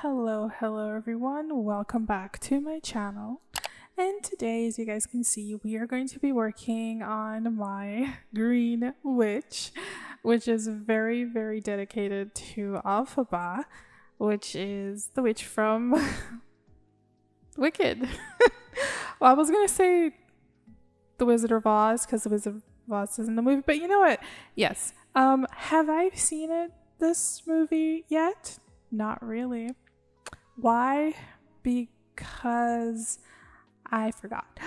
Hello everyone, welcome back to my channel. And today, as you guys can see, we are going to be working on my green witch, which is very dedicated to Alphaba, which is the witch from Wicked. Well, I was gonna say The Wizard of Oz because The Wizard of Oz is in the movie, but you know what? Yes. Have I seen this movie yet? Not really. Why? Because I forgot.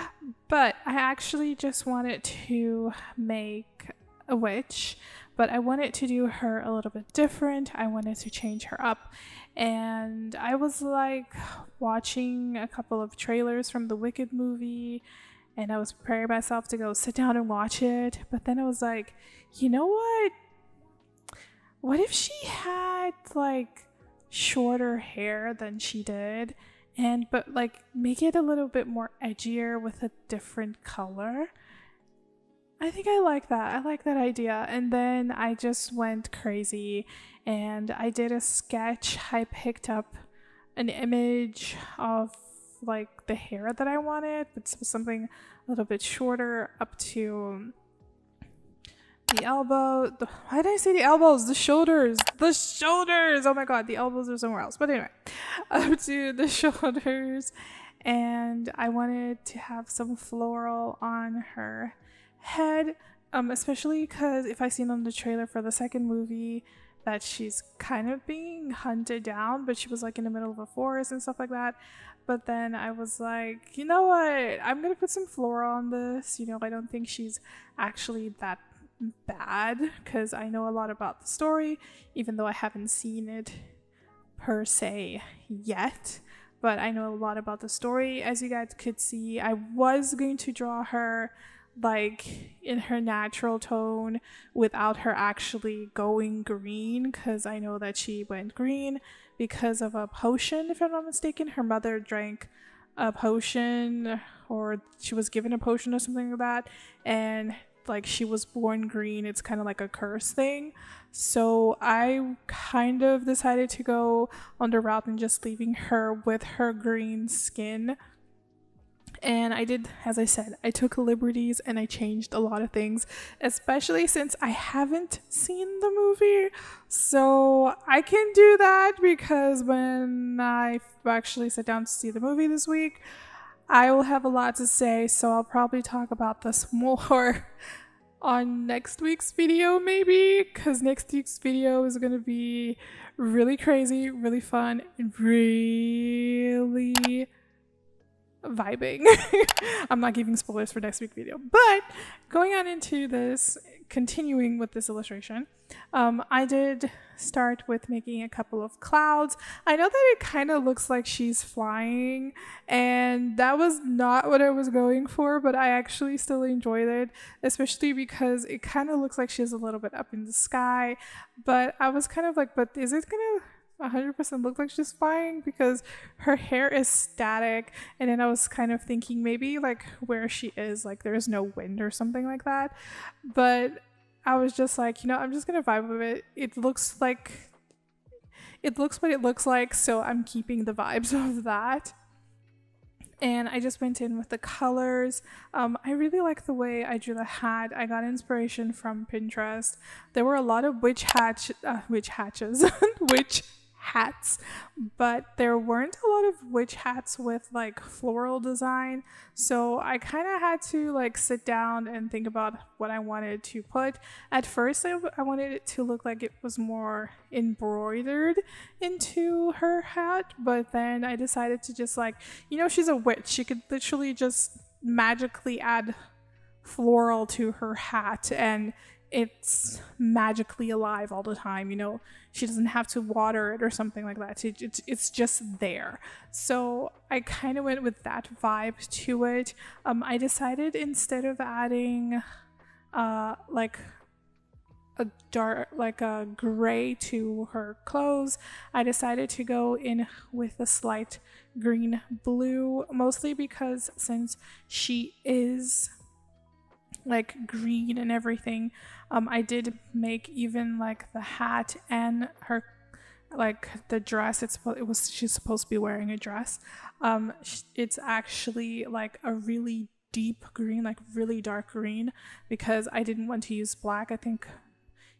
But I actually just wanted to make a witch, but I wanted to do her a little bit different. I wanted to change her up. And I was like watching a couple of trailers from the Wicked movie, and I was preparing myself to go sit down and watch it. But then I was like, you know what? What if she had like shorter hair than she did, but like make it a little bit more edgier with a different color? I think I like that. I like that idea. And then I just went crazy and I did a sketch. I picked up an image of like the hair that I wanted, but something a little bit shorter up to the elbow. Why did I say the elbows? The shoulders. The shoulders. Oh my god, the elbows are somewhere else. But anyway, up to the shoulders. And I wanted to have some floral on her head, especially because if I seen on the trailer for the second movie that she's kind of being hunted down, but she was like in the middle of a forest and stuff like that. But then I was like, you know what? I'm gonna put some floral on this. I don't think she's actually that bad because I know a lot about the story, even though I haven't seen it per se yet. But I know a lot about the story. As you guys could see, I was going to draw her like in her natural tone without her actually going green, because I know that she went green because of a potion, if I'm not mistaken. Her mother drank a potion, or she was given a potion or something like that, and like she was born green. It's kind of like a curse thing. So I kind of decided to go on the route and just leaving her with her green skin. And I did, as I said, I took liberties and I changed a lot of things, especially since I haven't seen the movie. So I can do that because when I actually sit down to see the movie this week, I will have a lot to say. So I'll probably talk about this more on next week's video, maybe, because next week's video is going to be really crazy, really fun, and really vibing. I'm not giving spoilers for next week's video, but going on into this, continuing with this illustration, I did start with making a couple of clouds. I know that it kind of looks like she's flying, and that was not what I was going for, but I actually still enjoyed it, especially because it kind of looks like she's a little bit up in the sky. But I was kind of like, but is it gonna 100% look like she's flying, because her hair is static? And then I was kind of thinking maybe like where she is, like there's no wind or something like that. But I was just like, I'm just gonna vibe with it. It looks what it looks like, so I'm keeping the vibes of that. And I just went in with the colors. I really like the way I drew the hat. I got inspiration from Pinterest. There were a lot of witch hats, but there weren't a lot of witch hats with like floral design. So I kind of had to like sit down and think about what I wanted to put. At first, I wanted it to look like it was more embroidered into her hat, but then I decided to just like, she's a witch. She could literally just magically add floral to her hat and it's magically alive all the time. She doesn't have to water it or something like that. It's just there. So I kind of went with that vibe to it. I decided instead of adding like a dark, like a gray to her clothes, I decided to go in with a slight green blue, mostly because since she is like green and everything, I did make even like the hat and her like the dress, she's supposed to be wearing a dress. It's actually like a really deep green, like really dark green, because I didn't want to use black. I think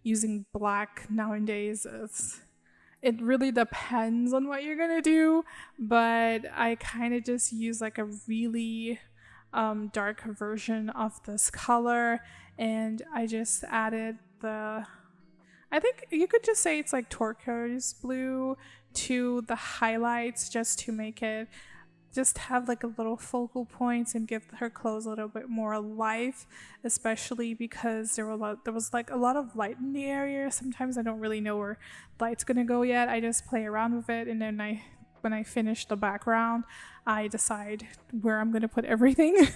using black nowadays is, it really depends on what you're gonna do, but I kind of just use like a really dark version of this color, and I just added the, I think you could just say it's like turquoise blue to the highlights, just to make it just have like a little focal points and give her clothes a little bit more life, especially because there was like a lot of light in the area. Sometimes I don't really know where light's gonna go yet. I just play around with it, and then when I finish the background, I decide where I'm gonna put everything.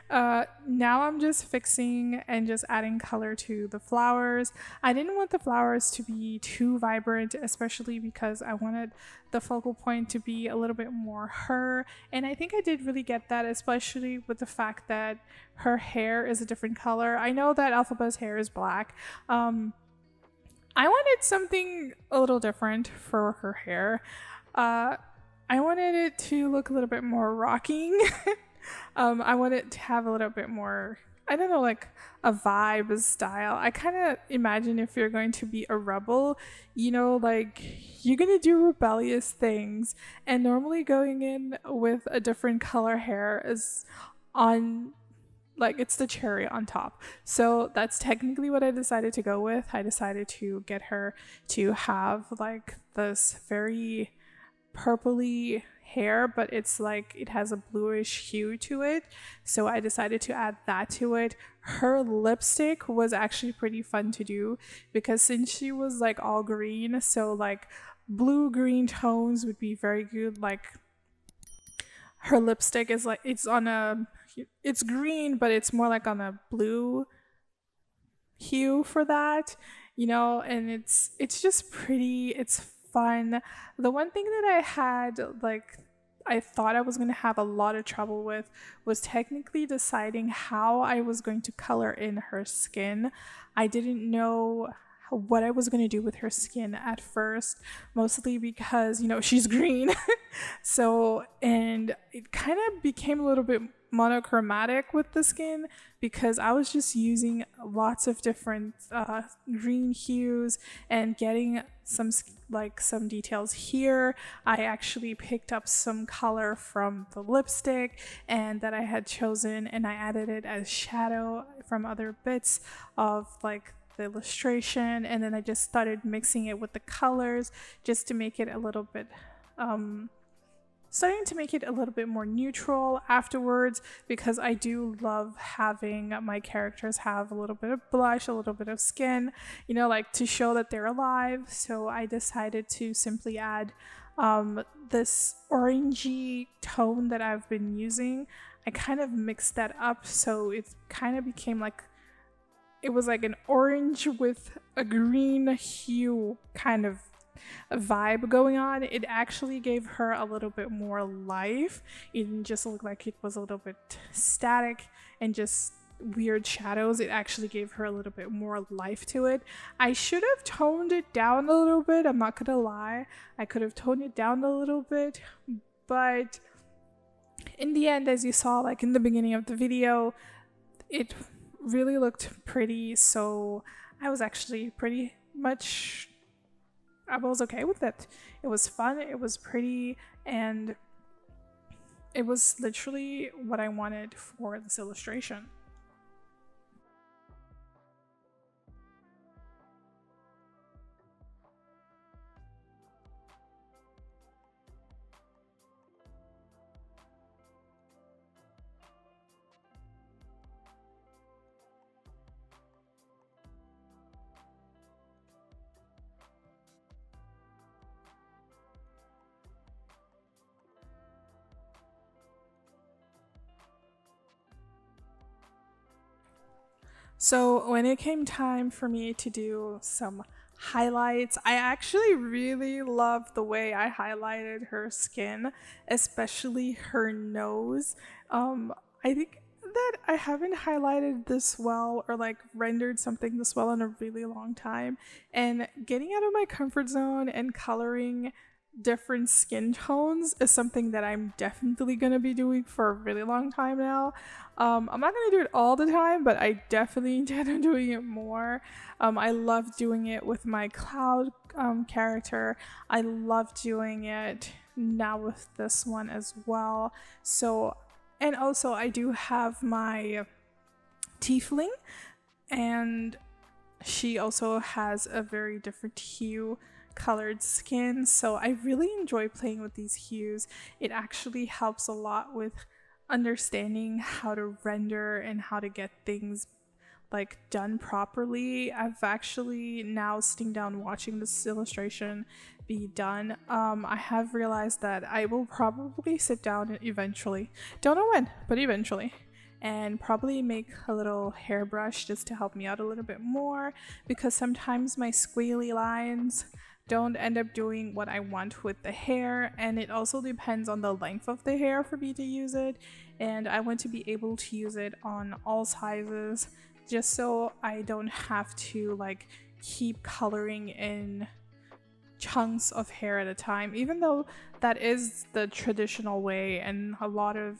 Now I'm just fixing and just adding color to the flowers. I didn't want the flowers to be too vibrant, especially because I wanted the focal point to be a little bit more her. And I think I did really get that, especially with the fact that her hair is a different color. I know that Elphaba's hair is black. I wanted something a little different for her hair. I wanted it to look a little bit more rocking. I want it to have a little bit more, I don't know, like a vibe, a style. I kind of imagine if you're going to be a rebel, you know, like you're going to do rebellious things. And normally going in with a different color hair is on, like, it's the cherry on top. So that's technically what I decided to go with. I decided to get her to have like this very purpley hair, but it's like it has a bluish hue to it, so I decided to add that to it. Her lipstick was actually pretty fun to do, because since she was like all green, so like blue green tones would be very good. Like her lipstick is like, it's green, but it's more like on a blue hue for that, you know, and it's just pretty, it's fun. The one thing that I had, like, I thought I was going to have a lot of trouble with was technically deciding how I was going to color in her skin. I didn't know what I was going to do with her skin at first, mostly because, you know, she's green. So, and it kind of became a little bit monochromatic with the skin, because I was just using lots of different green hues and getting some details here. I actually picked up some color from the lipstick and that I had chosen, and I added it as shadow from other bits of like the illustration, and then I just started mixing it with the colors just to make it a little bit starting to make it a little bit more neutral afterwards, because I do love having my characters have a little bit of blush, a little bit of skin, you know, like to show that they're alive. So I decided to simply add this orangey tone that I've been using. I kind of mixed that up, so it kind of became like, it was like an orange with a green hue kind of a vibe going on. It actually gave her a little bit more life. It didn't just look like it was a little bit static and just weird shadows. It actually gave her a little bit more life to it. I should have toned it down a little bit. I'm not gonna lie. I could have toned it down a little bit, but in the end, as you saw, like in the beginning of the video, it really looked pretty. So I was actually pretty much, I was okay with it. It was fun, it was pretty, and it was literally what I wanted for this illustration. So when it came time for me to do some highlights, I actually really loved the way I highlighted her skin, especially her nose. I think the that I haven't highlighted this well or like rendered something this well in a really long time. And getting out of my comfort zone and coloring different skin tones is something that I'm definitely going to be doing for a really long time now. I'm not going to do it all the time, but I definitely intend on doing it more. I love doing it with my cloud character. I love doing it now with this one as well. So, and also I do have my tiefling, and she also has a very different hue colored skin, so I really enjoy playing with these hues. It actually helps a lot with understanding how to render and how to get things like done properly. I've actually now sitting down watching this illustration be done. I have realized that I will probably sit down eventually, don't know when, but eventually, and probably make a little hairbrush just to help me out a little bit more, because sometimes my squiggly lines don't end up doing what I want with the hair, and it also depends on the length of the hair for me to use it, and I want to be able to use it on all sizes just so I don't have to like keep coloring in chunks of hair at a time, even though that is the traditional way and a lot of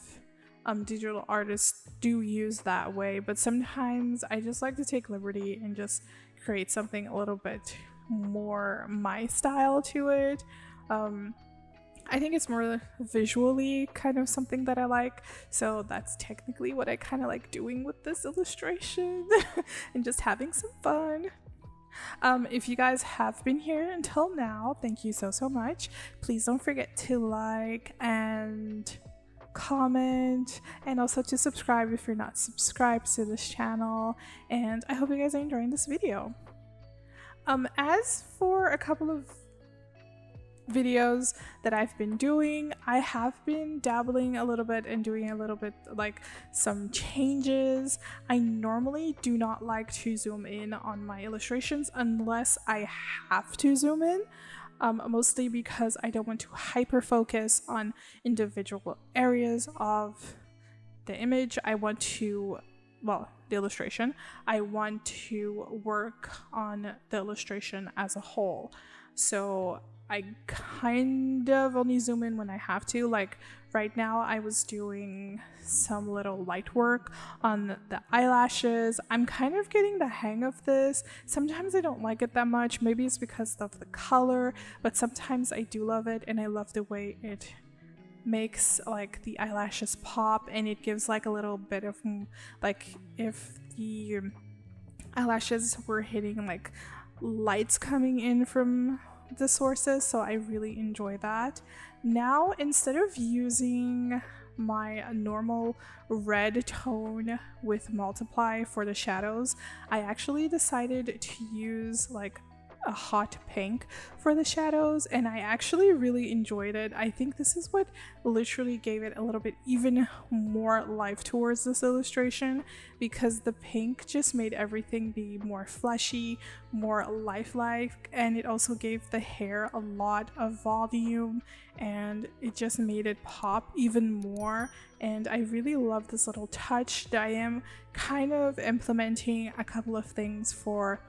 digital artists do use that way. But sometimes I just like to take liberty and just create something a little bit more my style to it. I think it's more visually kind of something that I like, so that's technically what I kind of like doing with this illustration and just having some fun. If you guys have been here until now, thank you so much. Please don't forget to like and comment, and also to subscribe if you're not subscribed to this channel, and I hope you guys are enjoying this video. As for a couple of videos that I've been doing, I have been dabbling a little bit and doing a little bit like some changes. I normally do not like to zoom in on my illustrations unless I have to zoom in, mostly because I don't want to hyper focus on individual areas of the image. I want to, well, the illustration, I want to work on the illustration as a whole. So I kind of only zoom in when I have to. Like right now I was doing some little light work on the eyelashes. I'm kind of getting the hang of this. Sometimes I don't like it that much. Maybe it's because of the color, but sometimes I do love it, and I love the way it makes like the eyelashes pop, and it gives like a little bit of like if the eyelashes were hitting like lights coming in from the sources, so I really enjoy that. Now, instead of using my normal red tone with multiply for the shadows, I actually decided to use like a hot pink for the shadows, and I actually really enjoyed it. I think this is what literally gave it a little bit even more life towards this illustration, because the pink just made everything be more fleshy, more lifelike, and it also gave the hair a lot of volume, and it just made it pop even more. And I really love this little touch. I am kind of implementing a couple of things for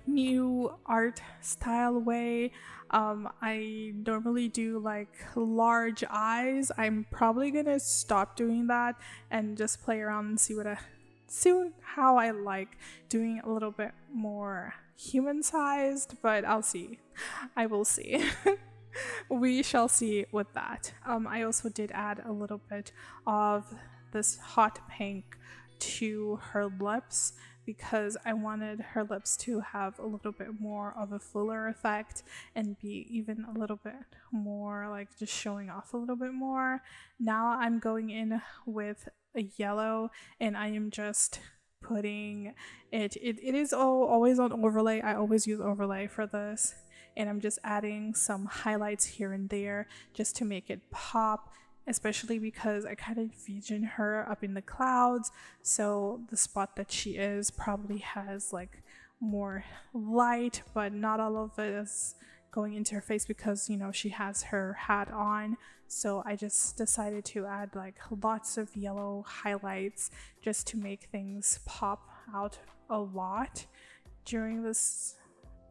new art style way. I normally do like large eyes. I'm probably gonna stop doing that and just play around and see how I like doing a little bit more human sized, but I'll see. I will see. We shall see with that. I also did add a little bit of this hot pink to her lips, because I wanted her lips to have a little bit more of a fuller effect and be even a little bit more like just showing off a little bit more. Now I'm going in with a yellow, and I am just putting it is always on overlay. I always use overlay for this, and I'm just adding some highlights here and there just to make it pop, especially because I kind of vision her up in the clouds, so the spot that she is probably has like more light, but not all of it is going into her face because, you know, she has her hat on. So I just decided to add like lots of yellow highlights just to make things pop out a lot during this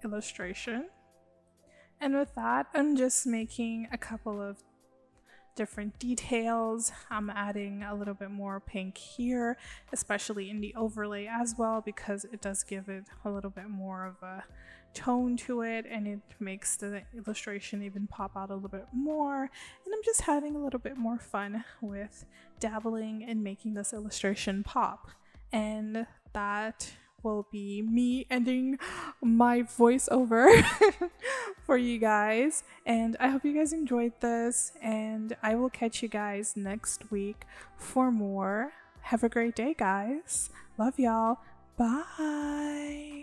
illustration. And with that, I'm just making a couple of different details. I'm adding a little bit more pink here, especially in the overlay as well, because it does give it a little bit more of a tone to it, and it makes the illustration even pop out a little bit more. And I'm just having a little bit more fun with dabbling and making this illustration pop. And that will be me ending my voiceover for you guys. And I hope you guys enjoyed this, and I will catch you guys next week for more. Have a great day, guys. Love y'all. Bye.